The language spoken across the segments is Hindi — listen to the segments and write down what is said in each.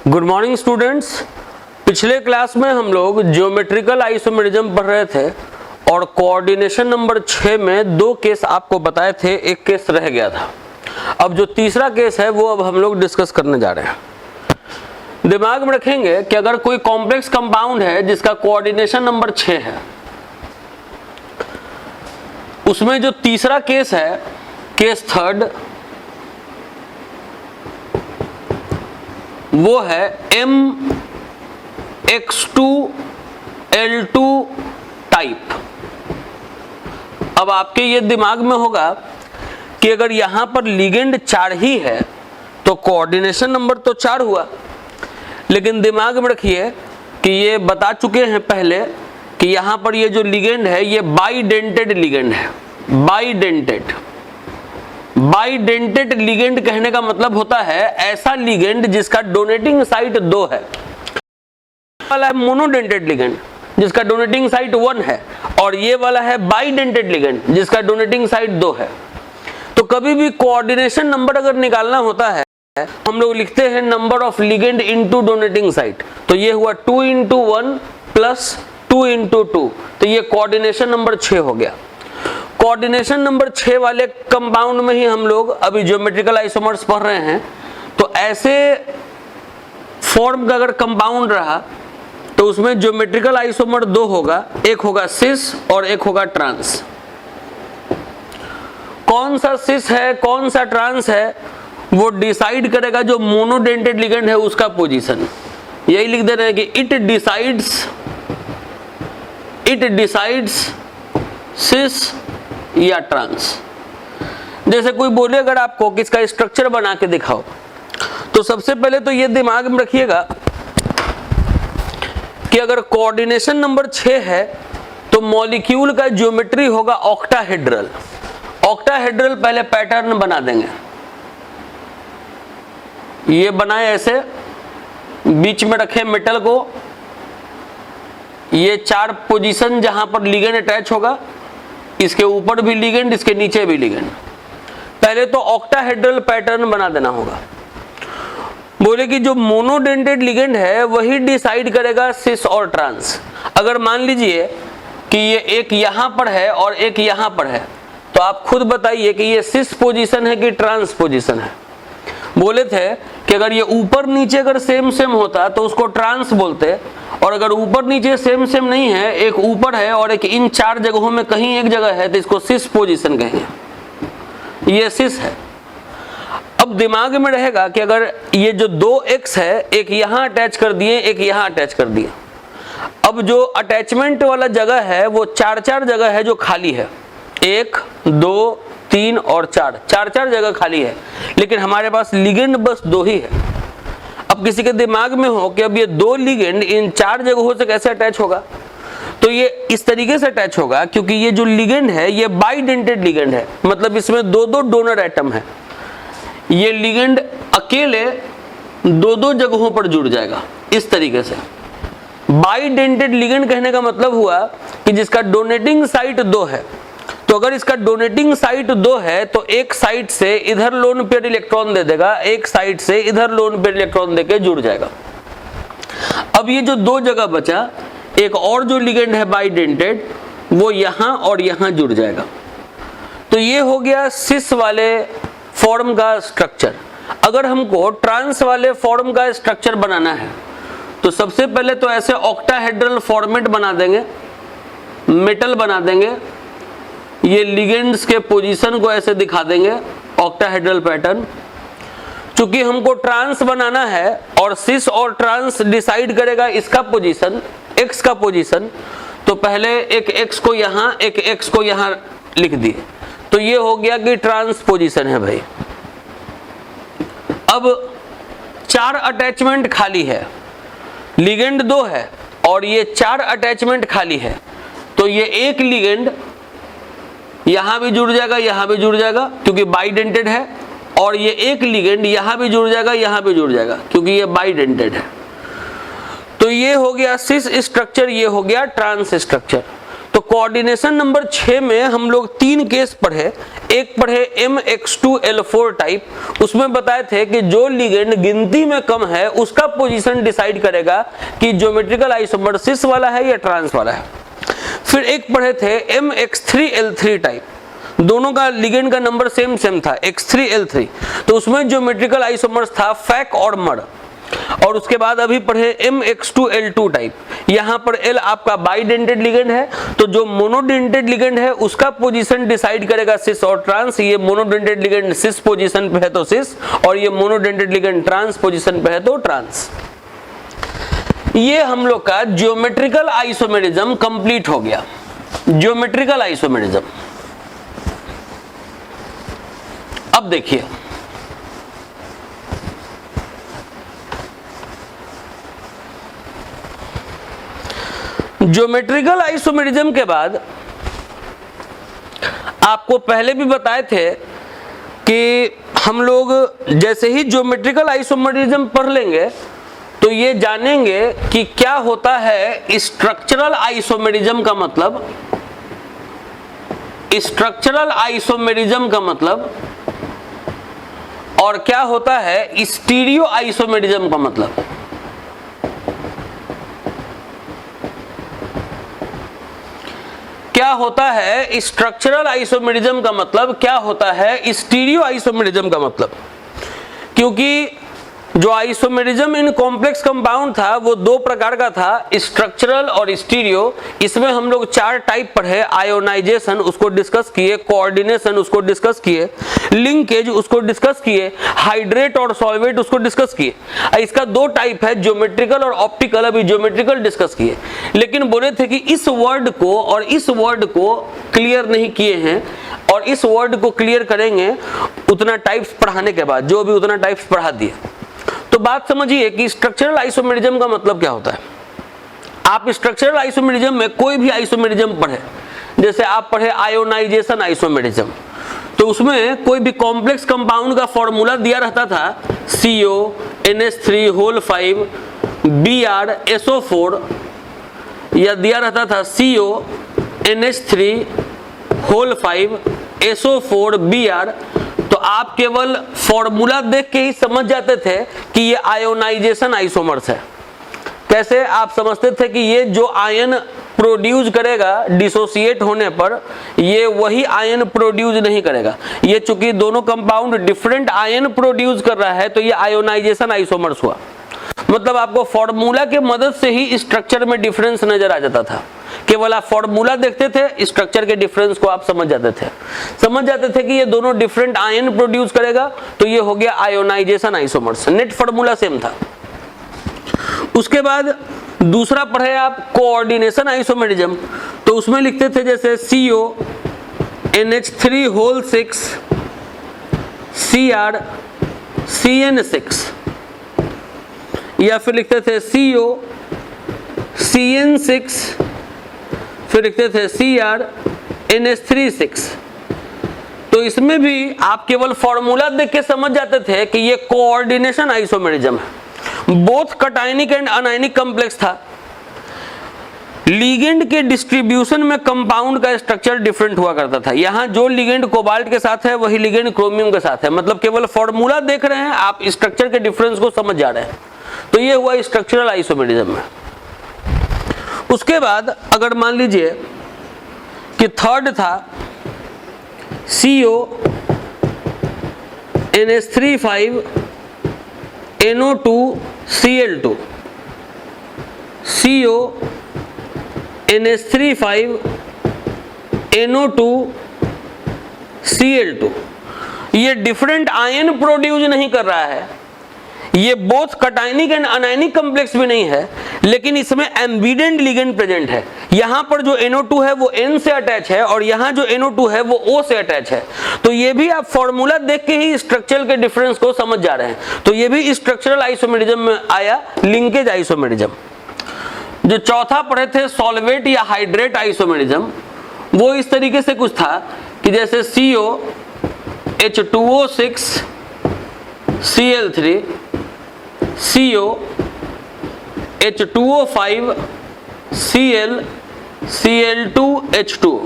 Good morning students. पिछले क्लास में हम लोग ज्योमेट्रिकल आइसोमेरिज्म पढ़ रहे थे और कोऑर्डिनेशन नंबर 6 में दो केस आपको बताए थे, एक केस रह गया था। अब जो तीसरा केस है वो अब हम लोग डिस्कस करने जा रहे हैं। दिमाग में रखेंगे कि अगर कोई कॉम्प्लेक्स कंपाउंड है जिसका कोऑर्डिनेशन नंबर 6 है, उसमें जो तीसरा केस है, केस थर्ड, वो है MX2L2 टाइप। अब आपके ये दिमाग में होगा कि अगर यहां पर लिगेंड 4 ही है तो कोऑर्डिनेशन नंबर तो 4 हुआ, लेकिन दिमाग में रखिए कि ये बता चुके हैं पहले कि यहां पर ये जो लिगेंड है ये बाइडेंटेड लिगेंड है। बाइडेंटेड लिगेंड कहने का मतलब होता है ऐसा लिगेंड जिसका डोनेटिंग साइट 2 है। वाला है मोनोडेंटेड लिगेंड जिसका डोनेटिंग साइट 1 है, और ये वाला है बाइडेंटेड लिगेंड जिसका डोनेटिंग साइट 2 है। तो कभी भी कोऑर्डिनेशन नंबर अगर निकालना होता है हम लोग लिखते हैं number of ligand into donating site. तो ये हुआ 2 × 1 प्लस 2 × 2, तो ये कोऑर्डिनेशन नंबर 6 हो गया। कोऑर्डिनेशन नंबर 6 वाले कंपाउंड में ही हम लोग अभी ज्योमेट्रिकल आइसोमर्स पढ़ रहे हैं। तो ऐसे फॉर्म का अगर कंपाउंड रहा तो उसमें ज्योमेट्रिकल आइसोमर 2 होगा, एक होगा सिस और एक होगा ट्रांस। कौन सा सिस है कौन सा ट्रांस है वो डिसाइड करेगा जो मोनोडेंटेड लिगेंड है उसका पोजीशन। यही लिख दे रहे हैं कि इट डिसाइड्स सिस या ट्रांस। जैसे कोई बोले अगर आपको कि इसका स्ट्रक्चर बना के दिखाओ, तो सबसे पहले तो ये दिमाग में रखिएगा कि अगर कोऑर्डिनेशन नंबर 6 है तो मॉलिक्यूल का ज्योमेट्री होगा ऑक्टाहेड्रल। ऑक्टाहेड्रल पहले पैटर्न बना देंगे, ये बनाए ऐसे, बीच में रखे मेटल को, ये 4 पोजीशन जहां पर लिगेंड अटैच होगा, इसके ऊपर भी लिगेंड, इसके नीचे भी लिगेंड। पहले तो ऑक्टाहेड्रल पैटर्न बना देना होगा। बोले कि जो मोनोडेंटेड लिगेंड है वही डिसाइड करेगा सिस और ट्रांस। अगर मान लीजिए कि ये एक यहां पर है और एक यहां पर है, तो आप खुद बताइए कि ये सिस पोजीशन है कि ट्रांस पोजीशन है। बोले थे कि अगर ये ऊपर नीचे अगर सेम होता तो उसको ट्रांस बोलते, और अगर ऊपर नीचे सेम नहीं है, एक ऊपर है और एक इन 4 जगहों में कहीं एक जगह है, तो इसको सिस पोजीशन कहेंगे। ये सिस है। अब दिमाग में रहेगा कि अगर ये जो 2x है, एक यहां अटैच कर दिए, एक यहां अटैच कर दिए। अब जो अटैचमेंट वाला जगह है वो 4 जगह है जो खाली है, 1 2 3 और 4 जगह खाली है, लेकिन हमारे पास लिगेंड बस 2 ही है। अब किसी के दिमाग में हो कि अब ये 2 लिगेंड इन 4 जगहों से कैसे अटैच होगा, तो ये इस तरीके से अटैच होगा क्योंकि ये जो लिगेंड है ये बाइडेंटेड लिगेंड है, मतलब इसमें 2 डोनर एटम है। ये लिगेंड अकेले 2 जगहों पर जुड़ जाएगा इस तरीके से। बाइडेंटेड लिगेंड कहने का मतलब हुआ कि जिसका डोनेटिंग साइट 2 है। तो अगर इसका डोनेटिंग साइट 2 है तो एक साइड से इधर लोन पेयर इलेक्ट्रॉन दे देगा, एक साइड से इधर लोन पेयर इलेक्ट्रॉन देके जुड़ जाएगा। अब ये जो 2 जगह बचा, एक और जो लिगेंड है बाइडेंटेड, वो यहां और यहां जुड़ जाएगा। तो ये हो गया सिस वाले फॉर्म का स्ट्रक्चर। अगर हमको ट्रांस वाले फॉर्म का स्ट्रक्चर बनाना है तो सबसे पहले तो ऐसे ऑक्टाहेड्रल फॉर्मेट बना देंगे, मेटल बना देंगे, ये लिगेंड्स के पोजीशन को ऐसे दिखा देंगे, ऑक्टाहेड्रल पैटर्न। चूंकि हमको ट्रांस बनाना है और सिस और ट्रांस डिसाइड करेगा इसका पोजीशन, एक्स का पोजीशन, तो पहले एक एक्स को यहां, एक एक्स को यहां लिख दिए, तो ये हो गया कि ट्रांस पोजीशन है भाई। अब 4 अटैचमेंट खाली है, लिगेंड 2 है और ये 4 अटैचमेंट खाली है, तो ये एक लिगेंड यहां भी जुड़ जाएगा, यहां भी जुड़ जाएगा क्योंकि बाइडेंटेड है, और ये एक लिगेंड यहां भी जुड़ जाएगा, यहां भी जुड़ जाएगा क्योंकि ये बाइडेंटेड है। तो ये हो गया सिस स्ट्रक्चर, ये हो गया ट्रांस स्ट्रक्चर। तो कोऑर्डिनेशन नंबर 6 में हम लोग 3 केस पढ़े। एक पढ़े MX2L4 टाइप, उसमें बताए थे कि जो लिगेंड गिनती में कम है उसका पोजीशन डिसाइड करेगा कि ज्योमेट्रिकल आइसोमर्सिस वाला है या ट्रांस वाला है। फिर एक पढ़े थे MX3L3 टाइप, दोनों का लिगेंड का नंबर सेम था X3L3, तो उसमें ज्योमेट्रिकल आइसोमर्स था फैक और मड। और उसके बाद अभी पढ़े MX2L2 टाइप, यहां पर L आपका बाइडेंटेड लिगेंड है, तो जो मोनोडेंटेड लिगेंड है उसका पोजीशन डिसाइड करेगा सिस और ट्रांस। ये मोनोडेंटेड लिगेंड सिस पोजीशन पे है तो सिस, और ये मोनोडेंटेड लिगेंड ट्रांस पोजीशन पे है तो ट्रांस। ये हम लोग का ज्योमेट्रिकल आइसोमेरिज्म कंप्लीट हो गया। Geometrical isomerism. अब देखिए, ज्योमेट्रिकल आइसोमेरिज्म के बाद आपको पहले भी बताए थे कि हम लोग जैसे ही ज्योमेट्रिकल आइसोमेरिज्म पढ़ लेंगे तो ये जानेंगे कि क्या होता है स्ट्रक्चरल आइसोमेरिज्म का मतलब, स्ट्रक्चरल आइसोमेरिज्म का मतलब, और क्या होता है स्टीरियो आइसोमेरिज्म का मतलब। क्या होता है स्ट्रक्चरल आइसोमेरिज्म का मतलब, क्या होता है स्टीरियो आइसोमेरिज्म का मतलब। क्योंकि जो आइसोमेरिज्म इन कॉम्प्लेक्स कंपाउंड था वो 2 प्रकार का था, स्ट्रक्चरल और स्टीरियो। इसमें हम लोग 4 टाइप पढ़े। आयोनाइजेशन उसको डिस्कस किए, कोऑर्डिनेशन उसको डिस्कस किए, लिंकेज उसको डिस्कस किए, हाइड्रेट और सॉल्वेट उसको डिस्कस किए। इसका 2 टाइप है, ज्योमेट्रिकल और ऑप्टिकल। अभी ज्योमेट्रिकल डिस्कस किए, लेकिन बोले थे कि इस वर्ड को और इस वर्ड को क्लियर नहीं किए हैं, और इस वर्ड को क्लियर करेंगे उतना टाइप्स पढ़ाने के बाद, जो भी उतना टाइप्स पढ़ा दिए। तो बात समझिए कि स्ट्रक्चरल आइसोमेरिज्म का मतलब क्या होता है। आप स्ट्रक्चरल आइसोमेरिज्म में कोई भी आइसोमेरिज्म पढ़े, जैसे आप पढ़े आयोनाइजेशन आइसोमेरिज्म, तो उसमें कोई भी कॉम्प्लेक्स कंपाउंड का फॉर्मूला दिया रहता था CO NH3 BrSO4, या दिया रहता था CO NH3 SO4 Br। तो आप केवल फॉर्मूला देख के ही समझ जाते थे कि ये आयोनाइजेशन आइसोमर्स है। कैसे आप समझते थे कि ये जो आयन प्रोड्यूस करेगा डिसोसिएट होने पर, ये वही आयन प्रोड्यूस नहीं करेगा। ये चूंकि दोनों कंपाउंड डिफरेंट आयन प्रोड्यूस कर रहा है, तो ये आयोनाइजेशन आइसोमर्स हुआ। मतलब आपको फॉर्मूला के मदद से ही स्ट्रक्चर में डिफरेंस नजर आ जाता था। केवल आप फॉर्मूला देखते थे, स्ट्रक्चर के डिफरेंस को आप समझ जाते थे कि ये दोनों डिफरेंट आयन प्रोड्यूस करेगा, तो ये हो गया ionisation isomers. Net formula same था। उसके बाद दूसरा पढ़े आप कोऑर्डिनेशन आइसोमेरिज्म, तो उसमें लिखते थे जैसे CONH3 CrCN6, या फिर लिखते थे COCN6, फिर लिखते थे CrNH3। तो इसमें भी आप केवल फॉर्मूला देख के समझ जाते थे कि ये कोऑर्डिनेशन आइसोमेरिज्म है। Both cationic and anionic complex था। लिगेंड के डिस्ट्रीब्यूशन में कंपाउंड का स्ट्रक्चर डिफरेंट हुआ करता था। यहाँ जो लिगेंड कोबाल्ट के साथ है वही लिगेंड क्रोमियम के साथ है। मतलब केवल फॉर्मूला देख रहे हैं, आप स्ट्रक्चर के डिफरेंस को समझ जा रहे हैं। तो ये हुआ स्ट्रक्चरल आइसोमेरिज्म में। उसके बाद अगर मान लीजिए कि थर्ड था CONH3 NO2 Cl2, CONH3 NO2 Cl2। ये डिफरेंट आयन प्रोड्यूस नहीं कर रहा है, ये both cationic and anionic complex भी नहीं है, लेकिन इसमें एम्बिडेंट लिगेंड प्रेजेंट है। यहां पर जो NO2 है वो N से अटैच है, और यहां जो NO2 है वो O से अटैच है। तो ये भी आप फॉर्मूला देख के ही स्ट्रक्चर के डिफरेंस को समझ जा रहे हैं। तो ये भी स्ट्रक्चरल आइसोमेरिज्म में आया, लिंकेज आइसोमेरिज्म। जो चौथा पढ़े थे सॉल्वेट या हाइड्रेट आइसोमेरिज्म, वो इस तरीके से कुछ था कि जैसे COH2O6 Cl3, COH2O5 Cl Cl2H2।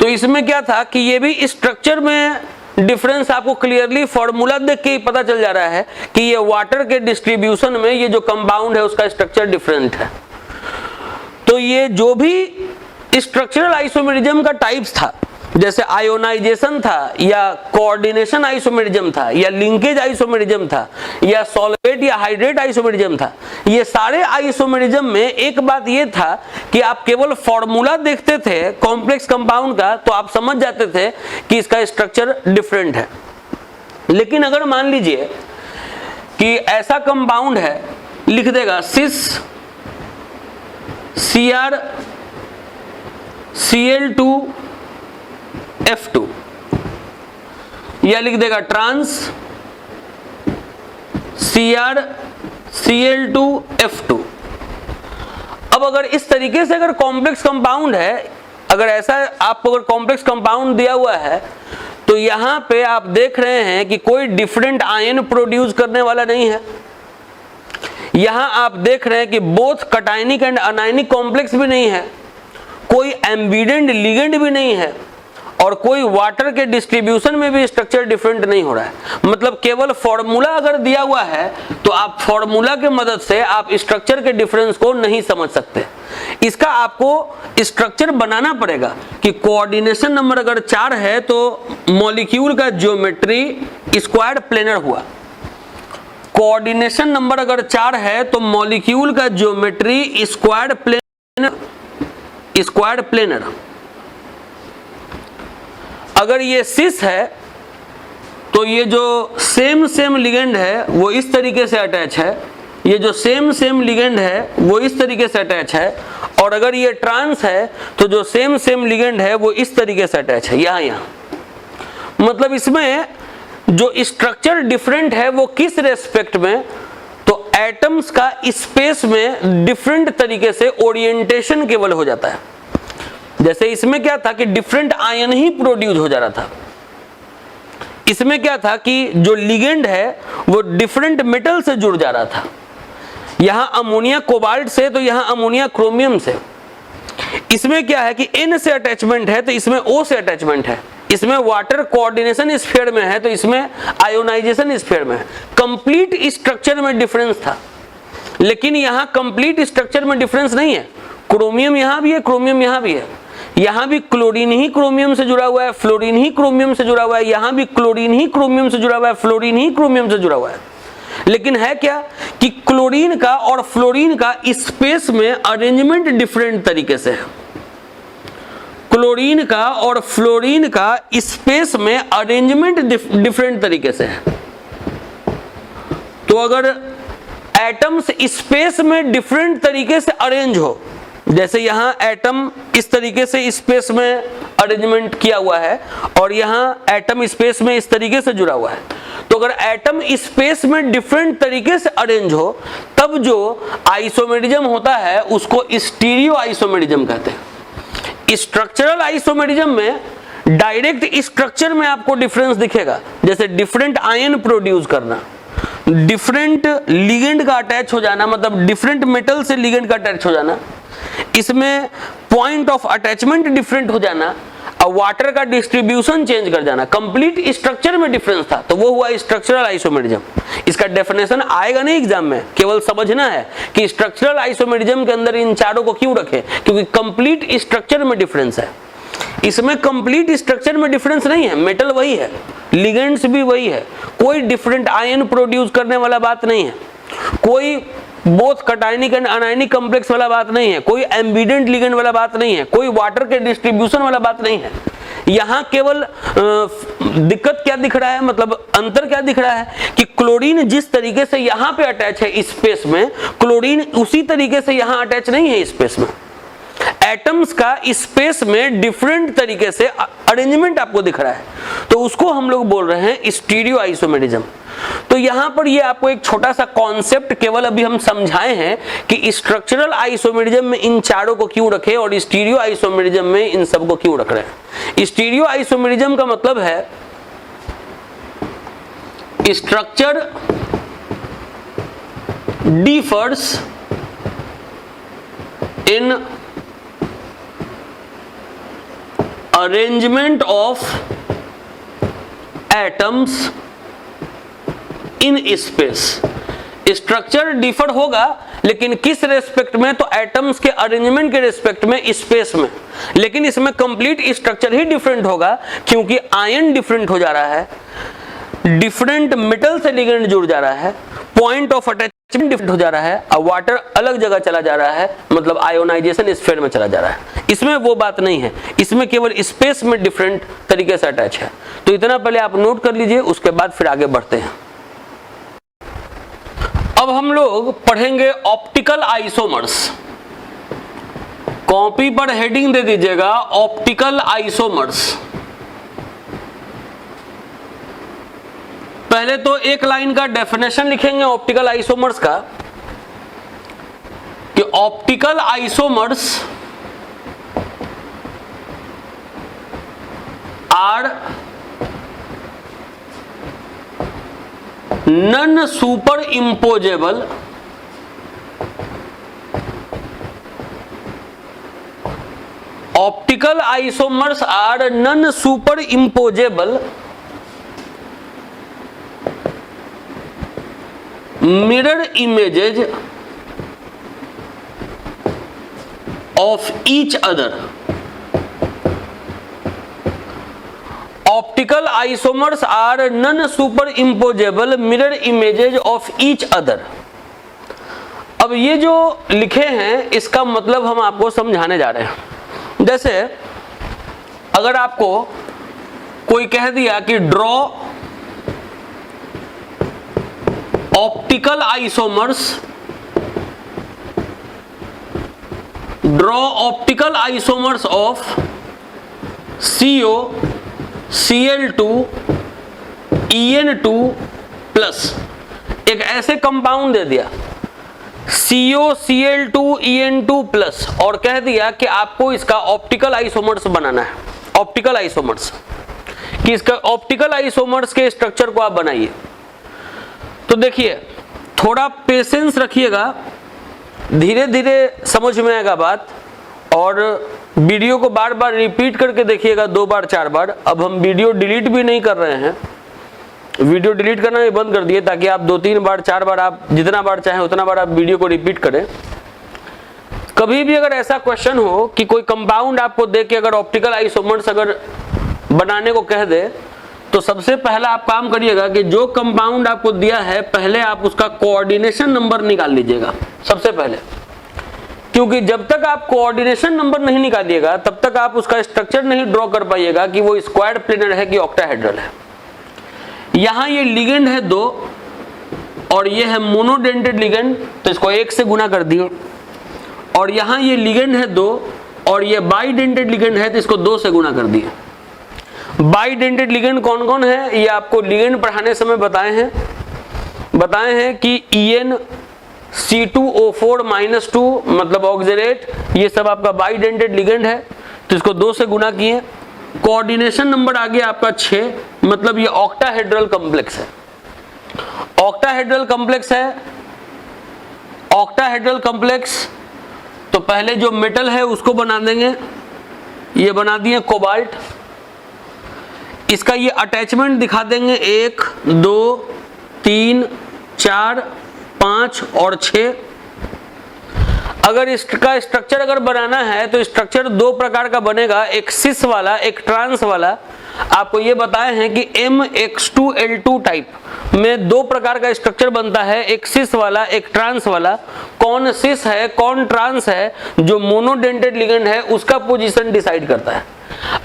तो इसमें क्या था कि ये भी स्ट्रक्चर में डिफरेंस आपको क्लियरली फॉर्मूला देख के ही पता चल जा रहा है कि ये वाटर के डिस्ट्रीब्यूशन में ये जो कंपाउंड है उसका स्ट्रक्चर डिफरेंट है। तो ये जो भी स्ट्रक्चरल आइसोमेरिज्म का टाइप्स था, जैसे आयोनाइजेशन था या कोऑर्डिनेशन आइसोमेरिज्म था या लिंकेज आइसोमेरिज्म था या सॉल्वेट या हाइड्रेट आइसोमेरिज्म था, ये सारे आइसोमेरिज्म में एक बात ये था कि आप केवल फॉर्मूला देखते थे कॉम्प्लेक्स कंपाउंड का तो आप समझ जाते थे कि इसका स्ट्रक्चर डिफरेंट है। लेकिन अगर मान लीजिए कि ऐसा कंपाउंड है, लिख देगा सिस Cr Cl2F2 या लिख देगा ट्रांस Cr Cl2F2। अब अगर इस तरीके से अगर कॉम्प्लेक्स कंपाउंड है, अगर ऐसा आपको अगर कॉम्प्लेक्स कंपाउंड दिया हुआ है तो यहां पे आप देख रहे हैं कि कोई डिफरेंट आयन प्रोड्यूस करने वाला नहीं है। यहां आप देख रहे हैं कि both cationic and anionic complex भी नहीं है, कोई एम्बिडेंट लिगेंड भी नहीं है और कोई वाटर के डिस्ट्रीब्यूशन में भी स्ट्रक्चर डिफरेंट नहीं हो रहा है। मतलब केवल फॉर्मूला अगर दिया हुआ है तो आप फॉर्मूला के मदद से आप स्ट्रक्चर के डिफरेंस को नहीं समझ सकते। इसका आपको स्ट्रक्चर बनाना पड़ेगा कि कोऑर्डिनेशन नंबर अगर 4 है तो मॉलिक्यूल का ज्योमेट्री स्क्वायर प्लेनर हुआ। कोऑर्डिनेशन नंबर अगर 4 है तो मॉलिक्यूल का ज्योमेट्री स्क्वायर प्लेनर। अगर ये सिस है तो ये जो सेम लिगेंड है वो इस तरीके से अटैच है, ये जो सेम लिगेंड है वो इस तरीके से अटैच है, और अगर ये ट्रांस है तो जो सेम लिगेंड है वो इस तरीके से अटैच है यहां। मतलब इसमें जो स्ट्रक्चर डिफरेंट है वो किस रेस्पेक्ट में, तो एटम्स का स्पेस में डिफरेंट तरीके से ओरिएंटेशन केवल हो जाता है। जैसे इसमें क्या था कि डिफरेंट आयन ही प्रोड्यूस हो जा रहा था। इसमें क्या था कि जो लिगेंड है वो डिफरेंट मेटल से जुड़ जा रहा था, यहां अमोनिया कोबाल्ट से तो यहां अमोनिया क्रोमियम से। इसमें क्या है कि N से अटैचमेंट है तो इसमें O से अटैचमेंट है। इसमें वाटर कोऑर्डिनेशन स्फीयर में है तो इसमें आयोनाइजेशन स्फीयर में है। कंप्लीट स्ट्रक्चर में डिफरेंस था, लेकिन यहां कंप्लीट स्ट्रक्चर में डिफरेंस नहीं है। क्रोमियम यहां भी है, क्रोमियम यहां भी है, यहां भी क्लोरीन ही क्रोमियम से जुड़ा हुआ है, फ्लोरीन ही क्रोमियम से जुड़ा हुआ है, यहां भी क्लोरीन ही क्रोमियम से जुड़ा हुआ है, फ्लोरीन ही क्रोमियम से जुड़ा हुआ है। लेकिन है क्या कि क्लोरीन का और फ्लोरीन का स्पेस में अरेंजमेंट डिफरेंट तरीके से है। क्लोरीन का और फ्लोरीन का स्पेस में अरेंजमेंट डिफरेंट तरीके से है। तो अगर एटम्स स्पेस में डिफरेंट तरीके से अरेंज हो, जैसे यहां एटम इस तरीके से स्पेस में अरेंजमेंट किया हुआ है और यहां एटम स्पेस में इस तरीके से जुड़ा हुआ है, तो अगर एटम स्पेस में डिफरेंट तरीके से अरेंज हो तब जो आइसोमेरिज्म होता है उसको स्टीरियो आइसोमेरिज्म कहते हैं। स्ट्रक्चरल आइसोमेरिज्म में डायरेक्ट स्ट्रक्चर में आपको डिफरेंस दिखेगा, जैसे डिफरेंट आयन प्रोड्यूस करना, डिफरेंट लिगेंड का अटैच हो जाना, मतलब डिफरेंट मेटल से लिगेंड का अटैच हो जाना, इसमें पॉइंट ऑफ अटैचमेंट डिफरेंट हो जाना और वाटर का डिस्ट्रीब्यूशन चेंज कर जाना। कंप्लीट स्ट्रक्चर में डिफरेंस था तो वो हुआ स्ट्रक्चरल आइसोमेरिज्म। इसका डेफिनेशन आएगा नहीं एग्जाम में, केवल समझना है कि स्ट्रक्चरल आइसोमेरिज्म के अंदर इन चारों को क्यों रखें, क्योंकि कंप्लीट स्ट्रक्चर में डिफरेंस है। इसमें कंप्लीट स्ट्रक्चर में डिफरेंस नहीं है, मेटल वही है, लिगेंड्स भी वही है, कोई डिफरेंट आयन प्रोड्यूस करने वाला बात नहीं है, कोई both cationic and anionic complex वाला बात नहीं है, कोई एम्बिडेंट लिगेंड वाला बात नहीं है, कोई वाटर के डिस्ट्रीब्यूशन वाला बात नहीं है। यहां केवल दिक्कत क्या दिख रहा है, मतलब अंतर क्या दिख रहा है कि क्लोरीन जिस तरीके से यहां पे अटैच है स्पेस में, क्लोरीन उसी तरीके से यहां अटैच नहीं है स्पेस में। एटम्स का स्पेस में डिफरेंट तरीके से अरेंजमेंट आपको दिख रहा है, तो उसको हम लोग बोल रहे हैं स्टीरियो आइसोमेरिज्म। तो यहां पर ये आपको एक छोटा सा कॉन्सेप्ट केवल अभी हम समझाए हैं कि स्ट्रक्चरल आइसोमेरिज्म में इन चारों को क्यों रखे और स्टीरियो आइसोमेरिज्म में इन सब को क्यों रख रहे हैं। स्टीरियो आइसोमेरिज्म का मतलब है structure differs in arrangement of atoms in space. Structure differ होगा लेकिन किस रेस्पेक्ट में, तो एटम्स के अरेंजमेंट के रेस्पेक्ट में, स्पेस में। लेकिन इसमें कंप्लीट स्ट्रक्चर ही डिफरेंट होगा क्योंकि आयन डिफरेंट हो जा रहा है, डिफरेंट मेटल से लिगेंड जुड़ जा रहा है, पॉइंट ऑफ अटैचमेंट डिफरेंट हो जा रहा है, और वाटर अलग जगह चला जा रहा है, मतलब आयोनाइजेशन स्फीयर में चला जा रहा है। इसमें वो बात नहीं है, इसमें केवल स्पेस में डिफरेंट तरीके से अटैच है। तो इतना पहले आप नोट कर लीजिए, उसके बाद फिर आगे बढ़ते हैं। अब हम लोग पढ़ेंगे ऑप्टिकल आइसोमर्स। कॉपी पर हेडिंग दे दीजिएगा ऑप्टिकल आइसोमर्स। पहले तो एक लाइन का डेफिनेशन लिखेंगे ऑप्टिकल आइसोमर्स का कि optical isomers are non superimposable optical isomers are non superimposable mirror images of each other. Optical isomers are non-superimposable mirror images of each other. अब ये जो लिखे हैं इसका मतलब हम आपको समझाने जा रहे हैं। जैसे अगर आपको कोई कह दिया कि draw optical isomers, draw optical isomers of CO Cl2 En2 plus, एक ऐसे कंपाउंड दे दिया CO Cl2 En2 प्लस, और कह दिया कि आपको इसका ऑप्टिकल आइसोमर्स बनाना है। ऑप्टिकल आइसोमर्स कि इसका ऑप्टिकल आइसोमर्स के स्ट्रक्चर को आप बनाइए। तो देखिए थोड़ा पेशेंस रखिएगा, धीरे धीरे समझ में आएगा बात, और वीडियो को बार बार रिपीट करके देखिएगा, 2 बार 4 बार। अब हम वीडियो डिलीट भी नहीं कर रहे हैं, वीडियो डिलीट करना भी बंद कर दिए ताकि आप 2-3 बार 4 बार, आप जितना बार चाहें उतना बार आप वीडियो को रिपीट करें। कभी भी अगर ऐसा क्वेश्चन हो कि कोई कंपाउंड आपको दे के अगर ऑप्टिकल आइसोमर्स अगर बनाने को कह दे, तो सबसे पहला आप काम करिएगा कि जो कंपाउंड आपको दिया है पहले आप उसका कोऑर्डिनेशन नंबर निकाल लीजिएगा सबसे पहले, क्योंकि जब तक आप कोऑर्डिनेशन नंबर नहीं निकालिएगा तब तक आप उसका स्ट्रक्चर नहीं ड्रॉ कर पाइएगा कि वो स्क्वायर प्लेनर है कि ऑक्टाहेड्रल है। यहां ये लिगेंड है 2 और ये है मोनोडेंटेड लिगेंड, तो इसको 1 से गुना कर दिए, और यहां ये लिगेंड है 2 और ये बाइडेंटेड लिगेंड है, तो इसको 2 से गुना कर दिए। बाइडेंटेड लिगेंड कौन कौन है ये आपको लिगेंड पढ़ाने समय बताए हैं कि EnC2O4-2 मतलब ऑक्जेलेट, ये सब आपका बाइडेंटेड लिगेंड है, तो इसको 2 से गुना किए। कोऑर्डिनेशन नंबर आ गया आपका 6, मतलब ये ऑक्टाहेड्रल कॉम्प्लेक्स है। ऑक्टाहेड्रल कॉम्प्लेक्स है, ऑक्टाहेड्रल कॉम्प्लेक्स, तो पहले जो मेटल है उसको बना देंगे, ये बना दिए कोबाल्ट। इसका ये अटैचमेंट दिखा देंगे 1 2 3 4 5 और 6। अगर इसका स्ट्रक्चर अगर बनाना है तो स्ट्रक्चर 2 प्रकार का बनेगा, एक सिस वाला एक ट्रांस वाला। आपको ये बताए हैं कि MX2L2 टाइप में 2 प्रकार का स्ट्रक्चर बनता है, एक सिस वाला एक ट्रांस वाला। कौन सिस है कौन ट्रांस है, जो मोनोडेंटेड लिगेंड है उसका पोजीशन डिसाइड करता है।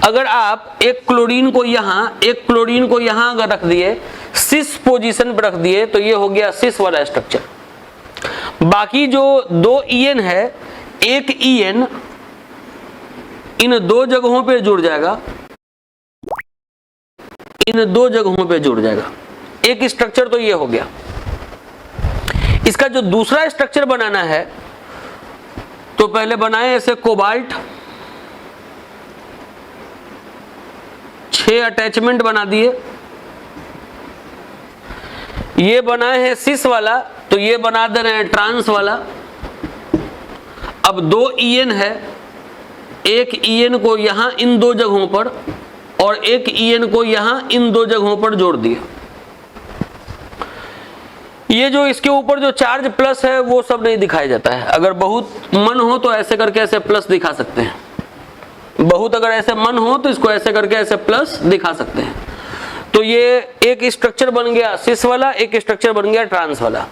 अगर आप एक क्लोरीन को यहां अगर रख दिए, सिस पोजीशन पर रख दिए, तो ये हो गया सिस वाला स्ट्रक्चर। बाकी जो 2 EN है, एक EN इन 2 जगहों पे जुड़ जाएगा, एक स्ट्रक्चर तो ये हो गया। इसका जो दूसरा स्ट्रक्चर बनाना है तो पहले बनाए ऐसे कोबाल्ट, 6 अटैचमेंट बना दिए। ये बनाए हैं सिस वाला, तो ये बना दे रहे हैं ट्रांस वाला। अब 2 EN है, एक EN को यहां इन दो जगहों पर और एक EN को यहां इन दो जगहों पर जोड़ दिया। ये जो इसके ऊपर जो चार्ज प्लस है वो सब नहीं दिखाया जाता है। अगर बहुत मन हो तो ऐसे करके ऐसे प्लस दिखा सकते हैं, बहुत अगर ऐसे मन हो तो इसको ऐसे करके ऐसे प्लस दिखा सकते हैं। तो ये एक स्ट्रक्चर बन गया सिस वाला, एक स्ट्रक्चर बन गया ट्रांस वाला।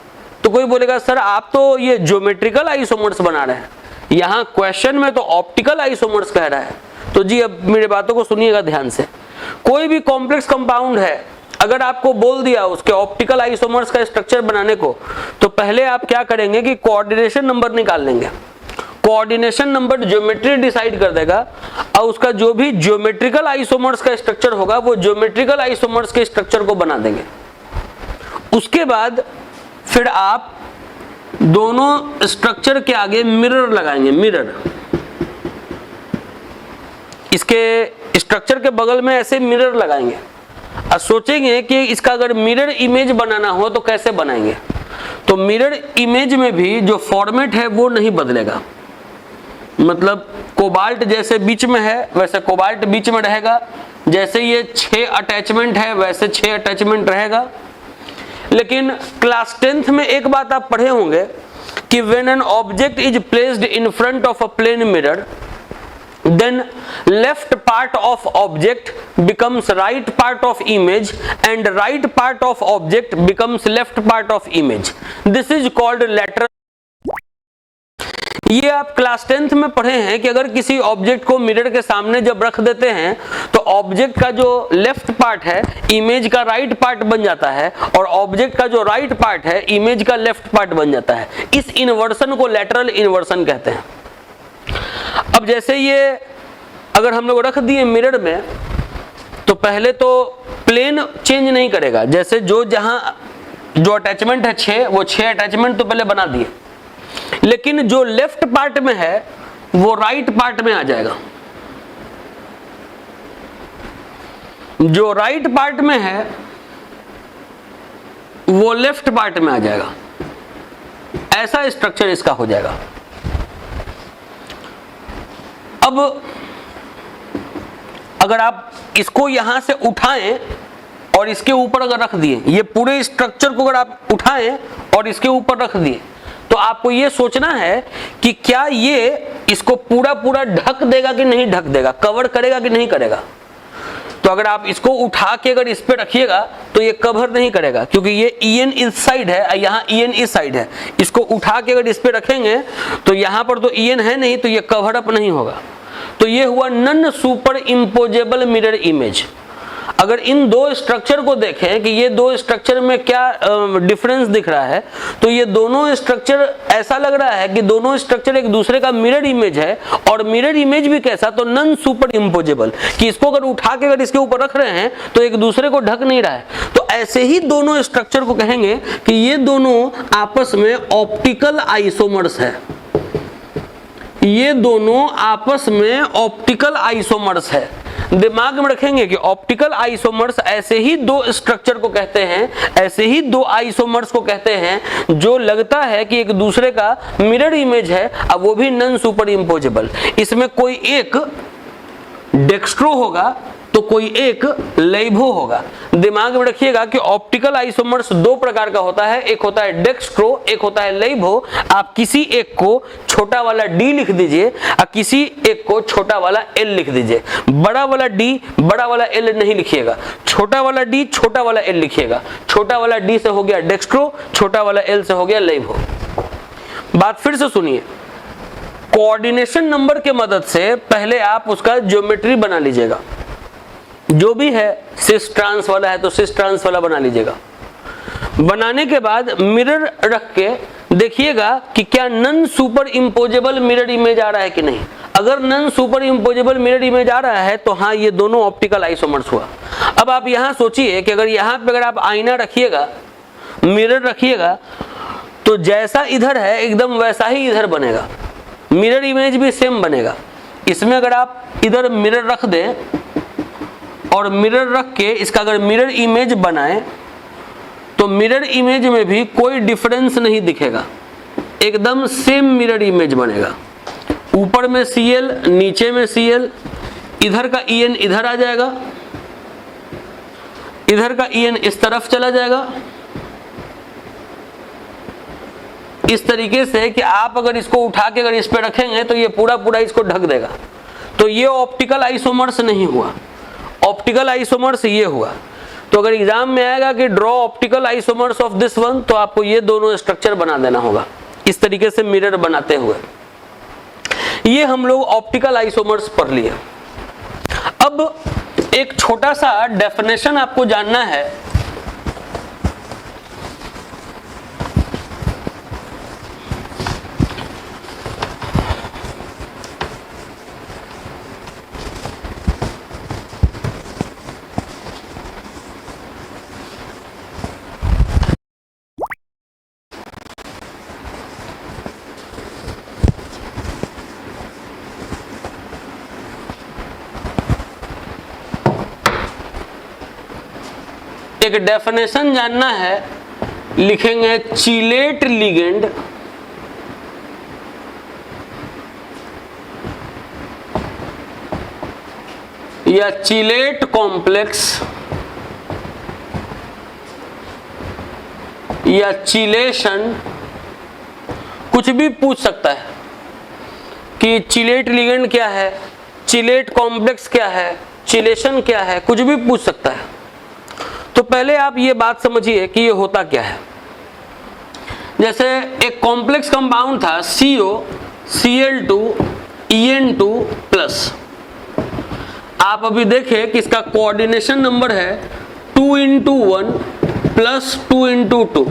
तो कोई बोलेगा सर आप तो ये ज्योमेट्रिकल आइसोमर्स बना रहे हैं, यहाँ क्वेश्चन में तो ऑप्टिकल आइसोमर्स कह रहा है। तो जी अब मेरी बातों को सुनिएगा ध्यान से। कोई भी कॉम्प्लेक्स कंपाउंड है, अगर आपको बोल दिया उसके ऑप्टिकल आइसोमर्स का स्ट्रक्चर बनाने को, तो पहले आप क्या करेंगे कि कोऑर्डिनेशन नंबर निकाल लेंगे। कोऑर्डिनेशन नंबर ज्योमेट्री डिसाइड कर देगा और उसका जो भी ज्योमेट्रिकल आइसोमर्स का स्ट्रक्चर होगा वो ज्योमेट्रिकल आइसोमर्स के स्ट्रक्चर को बना देंगे। उसके बाद फिर आप दोनों स्ट्रक्चर के आगे मिरर लगाएंगे। मिरर इसके स्ट्रक्चर के बगल में ऐसे मिरर लगाएंगे और सोचेंगे कि इसका अगर मिरर इमेज बनाना हो तो कैसे बनाएंगे। तो मिरर इमेज में भी जो फॉर्मेट है वो नहीं बदलेगा, मतलब कोबाल्ट जैसे बीच में है वैसे कोबाल्ट बीच में रहेगा, जैसे ये 6 अटैचमेंट है वैसे 6 अटैचमेंट रहेगा। लेकिन क्लास 10th में एक बात आप पढ़े होंगे कि when an object is placed in front of a plane mirror, then left part of object becomes right part of image and right part of object becomes left part of image. This is called lateral. ये आप क्लास 10th में पढ़े हैं कि अगर किसी ऑब्जेक्ट को मिरर के सामने जब रख देते हैं तो ऑब्जेक्ट का जो लेफ्ट पार्ट है इमेज का राइट पार्ट बन जाता है और ऑब्जेक्ट का जो राइट पार्ट है इमेज का लेफ्ट पार्ट बन जाता है। इस इन्वर्सन को लैटरल इन्वर्सन कहते हैं। अब जैसे ये अगर हम लोग रख दिए मिरर में तो पहले तो प्लेन चेंज नहीं करेगा, जैसे जहां जो अटैचमेंट है 6 वो 6 अटैचमेंट तो पहले बना दिए, लेकिन जो लेफ्ट पार्ट में है वो राइट पार्ट में आ जाएगा। जो राइट पार्ट में है वो लेफ्ट पार्ट में आ जाएगा। ऐसा स्ट्रक्चर इसका हो जाएगा। अब अगर आप इसको यहां से उठाएं और इसके ऊपर अगर रख दिए, ये पूरे स्ट्रक्चर को अगर आप उठाएं और इसके ऊपर रख दिए तो आपको ये सोचना है कि क्या ये इसको पूरा पूरा ढक देगा कि नहीं ढक देगा, कवर करेगा कि नहीं करेगा। तो अगर आप इसको उठा के अगर इस पे रखिएगा तो ये कवर नहीं करेगा, क्योंकि ये EN इस साइड है और यहाँ EN इस साइड है। इसको उठा के अगर इस पे रखेंगे तो यहाँ पर तो EN है नहीं, तो ये कवर अप नहीं होगा। तो ये हुआ non superimposable mirror image. अगर इन दो स्ट्रक्चर को देखें कि ये दो स्ट्रक्चर में क्या डिफरेंस दिख रहा है, तो ये दोनों स्ट्रक्चर ऐसा लग रहा है कि दोनों स्ट्रक्चर एक दूसरे का मिरर इमेज है। और मिरर इमेज भी कैसा, तो नॉन सुपर इम्पोजेबल, कि इसको अगर उठा के अगर इसके ऊपर रख रहे हैं तो एक दूसरे को ढक नहीं रहा है। तो ऐसे ही दोनों स्ट्रक्चर को कहेंगे कि ये दोनों आपस में ऑप्टिकल आइसोमर्स है। ये दोनों आपस में ऑप्टिकल आइसोमर्स है। दिमाग में रखेंगे कि ऑप्टिकल आइसोमर्स ऐसे ही दो स्ट्रक्चर को कहते हैं, ऐसे ही दो आइसोमर्स को कहते हैं जो लगता है कि एक दूसरे का मिरर इमेज है, अब वो भी नॉन सुपर इम्पोजेबल। इसमें कोई एक डेक्स्ट्रो होगा तो कोई एक लेइबो होगा। दिमाग में रखिएगा कि ऑप्टिकल आइसोमर्स दो प्रकार का होता है, एक होता है डेक्स्ट्रो, एक होता है लेइबो। आप किसी एक को छोटा वाला D लिख दीजिए और किसी एक को छोटा वाला L लिख दीजिए। बड़ा वाला D बड़ा वाला L नहीं लिखिएगा, छोटा वाला D छोटा वाला L लिखिएगा। छोटा वाला D से हो गया डेक्स्ट्रो, छोटा वाला L से हो गया लेइबो। बात फिर से सुनिए, कोऑर्डिनेशन नंबर के मदद से पहले आप उसका ज्योमेट्री बना लीजिएगा। जो भी है सिस ट्रांस वाला है तो सिस ट्रांस वाला बना लीजिएगा। बनाने के बाद मिरर रख के देखिएगा कि क्या non superimposable mirror image आ रहा है कि नहीं। अगर non superimposable mirror image आ रहा है तो हाँ, ये दोनों ऑप्टिकल आइसोमर्स हुआ। अब आप यहां सोचिए कि अगर यहां पे अगर आप आईना रखिएगा, मिरर रखिएगा, तो जैसा इधर है एकदम वैसा ही इधर बनेगा, मिरर इमेज भी सेम बनेगा। इसमें अगर आप इधर मिरर रख दें और मिरर रख के इसका अगर मिरर इमेज बनाए तो मिरर इमेज में भी कोई डिफरेंस नहीं दिखेगा, एकदम सेम मिरर इमेज बनेगा। ऊपर में Cl, नीचे में Cl, इधर का En इधर आ जाएगा, इधर का En इस तरफ चला जाएगा, इस तरीके से कि आप अगर इसको उठा के अगर इस पे रखेंगे तो ये पूरा पूरा इसको ढक देगा। तो ये ऑप्टिकल आइसोमर्स नहीं हुआ, ऑप्टिकल आइसोमर्स ये हुआ। तो अगर एग्जाम में आएगा कि draw optical isomers of this one, तो आपको ये दोनों स्ट्रक्चर बना देना होगा इस तरीके से मिरर बनाते हुए। ये हम लोग ऑप्टिकल आइसोमर्स पढ़ लिए। अब एक छोटा सा डेफिनेशन आपको जानना है। एक डेफिनेशन जानना है, लिखेंगे चिलेट लिगेंड या चिलेट कॉम्प्लेक्स या चिलेशन, कुछ भी पूछ सकता है कि चिलेट लिगेंड क्या है, चिलेट कॉम्प्लेक्स क्या है, चिलेशन क्या है, कुछ भी पूछ सकता है। तो पहले आप ये बात समझिए कि ये होता क्या है। जैसे एक कॉम्प्लेक्स कंपाउंड था CO Cl2 En2 प्लस, आप अभी देखें कि इसका कोऑर्डिनेशन नंबर है 2x1 प्लस 2x2,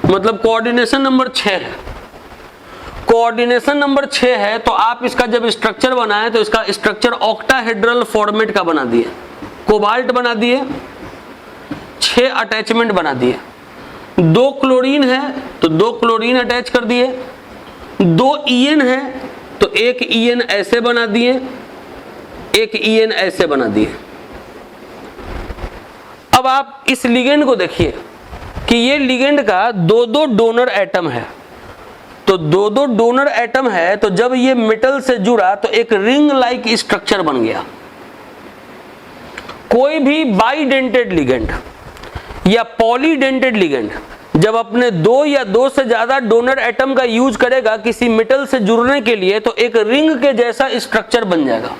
मतलब कोऑर्डिनेशन नंबर 6 है। कोऑर्डिनेशन नंबर 6 है तो आप इसका जब स्ट्रक्चर बनाए तो इसका स्ट्रक्चर ऑक्टाहेड्रल फॉर्मेट का बना दिए, कोबाल्ट बना दिए, 6 अटैचमेंट बना दिए। 2 क्लोरीन है तो 2 क्लोरीन अटैच कर दिए, 2 EN है तो एक EN ऐसे बना दिए, एक EN ऐसे बना दिए। अब आप इस लिगेंड को देखिए कि ये लिगेंड का 2-2 डोनर एटम है। तो 2-2 डोनर एटम है तो जब ये मेटल से जुड़ा तो एक रिंग लाइक स्ट्रक्चर बन गया। कोई भी बाइडेंटेड लिगेंड या पॉलीडेंटेड लिगेंड जब अपने 2 या 2 से ज्यादा डोनर एटम का यूज करेगा किसी मेटल से जुड़ने के लिए तो एक रिंग के जैसा स्ट्रक्चर बन जाएगा।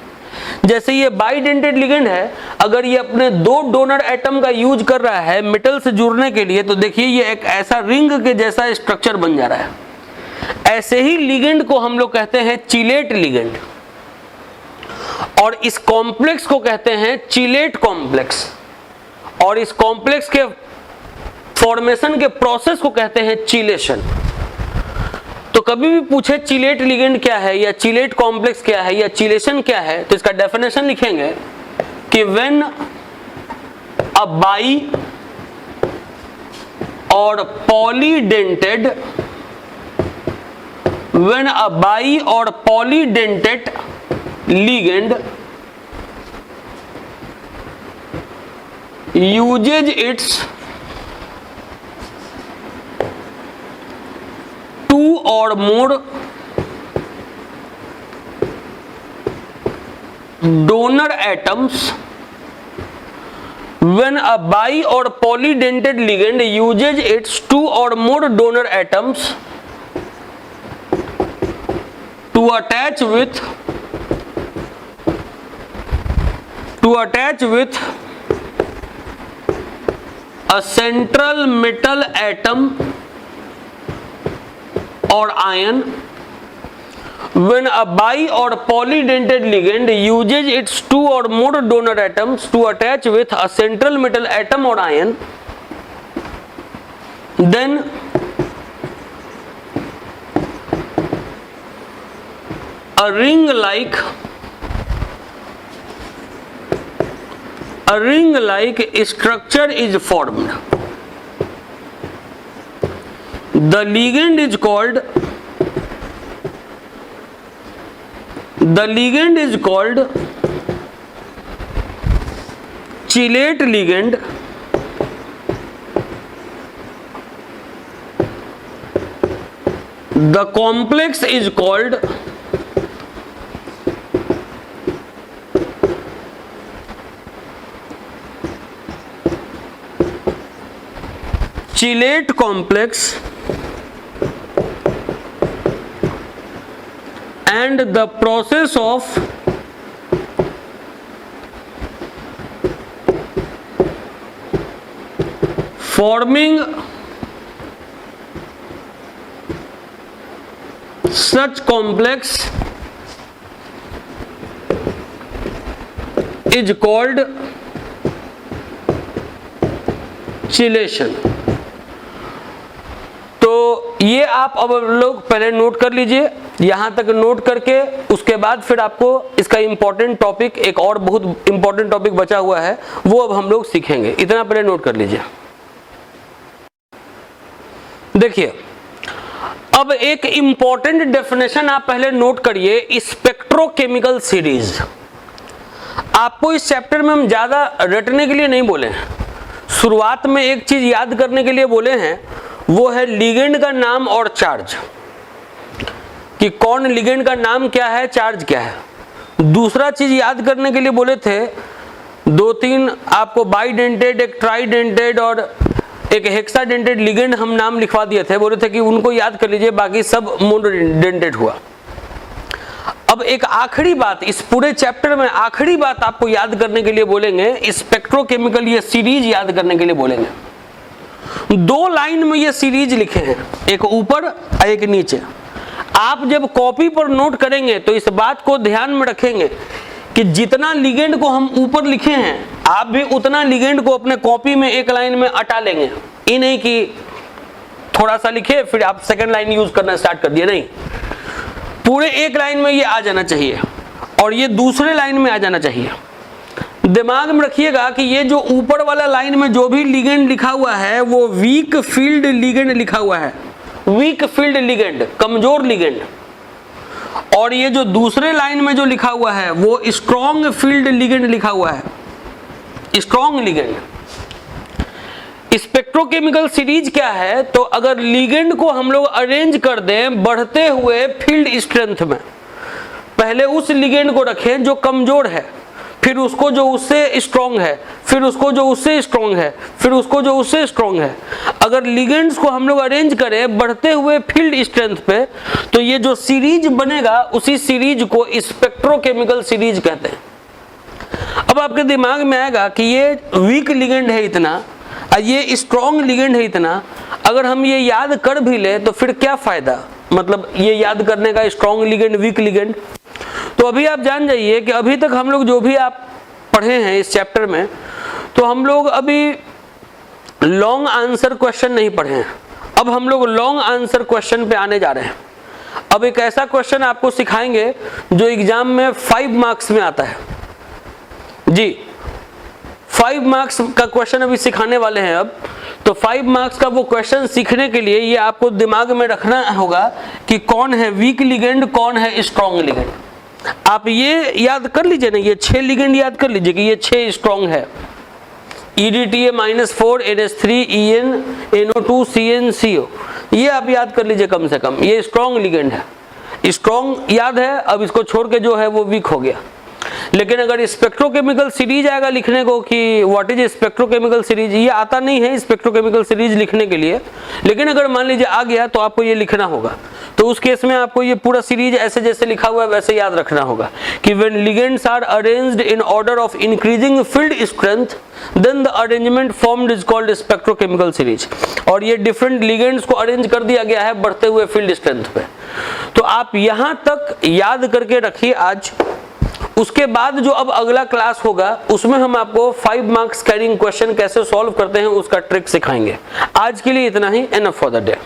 जैसे ये बाइडेंटेड लिगेंड है, अगर ये अपने 2 डोनर एटम का यूज कर रहा है मेटल से जुड़ने के लिए तो देखिए ये एक ऐसा रिंग के जैसा स्ट्रक्चर बन जा रहा है। ऐसे ही लिगेंड को हम लोग कहते हैं चिलेट लिगेंड, और इस कॉम्प्लेक्स को कहते हैं चिलेट कॉम्प्लेक्स, और इस कॉम्प्लेक्स के फॉर्मेशन के प्रोसेस को कहते हैं चिलेशन। तो कभी भी पूछे चिलेट लिगेंड क्या है या चिलेट कॉम्प्लेक्स क्या है या चिलेशन क्या है तो इसका डेफिनेशन लिखेंगे कि व्हेन अ बाई और polydentate when a bi or polydentate ligand uses its 2 or more donor atoms when a bi or polydentate ligand uses its 2 or more donor atoms to attach with a central metal atom or ion. When a bi or polydentate ligand uses its 2 or more donor atoms to attach with a central metal atom or ion, then a ring like structure is formed. The ligand is called chelate ligand. The complex is called chelate complex and the process of forming such complex is called chelation। तो ये आप अब लोग पहले नोट कर लीजिए, यहां तक नोट करके उसके बाद फिर आपको इसका इंपॉर्टेंट टॉपिक, एक और बहुत इंपॉर्टेंट टॉपिक बचा हुआ है, वो अब हम लोग सीखेंगे। इतना पहले नोट कर लीजिए। देखिए, अब एक इंपॉर्टेंट डेफिनेशन आप पहले नोट करिए, स्पेक्ट्रोकेमिकल सीरीज। आपको इस चैप्टर में हम ज्यादा रटने के लिए नहीं बोले हैं, शुरुआत में एक चीज याद करने के लिए बोले हैं, वो है लिगेंड का नाम और चार्ज, कि कौन लिगेंड का नाम क्या है, चार्ज क्या है। दूसरा चीज याद करने के लिए बोले थे, 2-3 आपको बाइडेंटेड, एक ट्राइडेंटेड और एक हेक्साडेंटेड लिगेंड हम नाम लिखवा दिए थे, बोले थे कि उनको याद कर लीजिए, बाकी सब मोनोडेंटेड हुआ। अब एक आखिरी बात, इस पूरे चैप्टर में आखिरी बात आपको याद करने के लिए बोलेंगे, स्पेक्ट्रोकेमिकल ये सीरीज याद करने के लिए बोलेंगे। 2 लाइन में ये सीरीज लिखे हैं, एक ऊपर और एक नीचे। आप जब कॉपी पर नोट करेंगे तो इस बात को ध्यान में रखेंगे कि जितना लिगेंड को हम ऊपर लिखे हैं, आप भी उतना लिगेंड को अपने कॉपी में एक लाइन में अटा लेंगे। ये नहीं कि थोड़ा सा लिखे फिर आप सेकंड लाइन यूज करना स्टार्ट कर दिए, नहीं, पूरे एक लाइन में ये आ जाना चाहिए और ये दूसरे लाइन में आ जाना चाहिए। दिमाग में रखिएगा कि ये जो ऊपर वाला लाइन में जो भी लिगेंड लिखा हुआ है वो वीक फील्ड लिगेंड लिखा हुआ है, वीक फील्ड लिगेंड, कमजोर लिगेंड। और ये जो दूसरे लाइन में जो लिखा हुआ है वो स्ट्रॉन्ग फील्ड लिगेंड लिखा हुआ है, स्ट्रॉन्ग लिगेंड। स्पेक्ट्रोकेमिकल सीरीज क्या है, तो अगर लिगेंड को हम लोग अरेंज कर दें बढ़ते हुए फील्ड स्ट्रेंथ में, पहले उस लिगेंड को रखें जो कमजोर है, फिर उसको जो उससे स्ट्रॉन्ग है, फिर उसको जो उससे स्ट्रॉन्ग है, फिर उसको जो उससे स्ट्रॉन्ग है। अगर लिगेंड्स को हम लोग अरेंज करें बढ़ते हुए फील्ड स्ट्रेंथ पे, तो ये जो सीरीज बनेगा उसी सीरीज को स्पेक्ट्रोकेमिकल सीरीज कहते हैं। अब आपके दिमाग में आएगा कि ये वीक लिगेंड है इतना, ये स्ट्रॉन्ग लिगेंड है इतना, अगर हम ये याद कर भी ले तो फिर क्या फायदा, मतलब ये याद करने का, स्ट्रॉन्ग लिगेंड वीक लिगेंड। तो अभी आप जान जाइए कि अभी तक हम लोग जो भी आप पढ़े हैं इस चैप्टर में, तो हम लोग अभी लॉन्ग आंसर क्वेश्चन नहीं पढ़े हैं, अब हम लोग लॉन्ग आंसर क्वेश्चन पे आने जा रहे हैं। अब एक ऐसा क्वेश्चन आपको सिखाएंगे जो एग्जाम में 5 मार्क्स में आता है जी, 5 मार्क्स का क्वेश्चन अभी सिखाने वाले हैं। अब तो 5 मार्क्स का वो क्वेश्चन सीखने के लिए ये आपको दिमाग में रखना होगा कि कौन है वीक लिगेंड, कौन है स्ट्रॉन्ग लिगेंड। आप ये याद कर लीजिए ना, ये 6 लिगेंड याद कर लीजिए कि ये 6 स्ट्रॉन्ग है, EDTA-4 NH3 EN NO2 CnCO, ये आप याद कर लीजिए कम से कम, ये स्ट्रॉन्ग लिगेंड है। स्ट्रॉन्ग याद है, अब इसको छोड़ के जो है वो वीक हो गया। लेकिन अगर स्पेक्ट्रोकेमिकल सीरीज आएगा लिखने को कि व्हाट इज स्पेक्ट्रोकेमिकल सीरीज, ये आता नहीं है स्पेक्ट्रोकेमिकल सीरीज लिखने के लिए, लेकिन अगर मान लीजिए आ गया तो आपको ये लिखना होगा। तो उस केस में आपको ये पूरा सीरीज ऐसे जैसे लिखा हुआ है वैसे याद रखना होगा कि when ligands are arranged in order of increasing field strength then the arrangement formed is called spectrochemical series. और ये डिफरेंट लिगेंड्स को अरेंज कर दिया गया है बढ़ते हुए फील्ड स्ट्रेंथ पे। तो आप यहां तक याद करके रखिए आज। उसके बाद जो अब अगला क्लास होगा उसमें हम आपको 5 मार्क्स कैरिंग क्वेश्चन कैसे सॉल्व करते हैं उसका ट्रिक सिखाएंगे। आज के लिए इतना ही, एनफ फॉर द डे।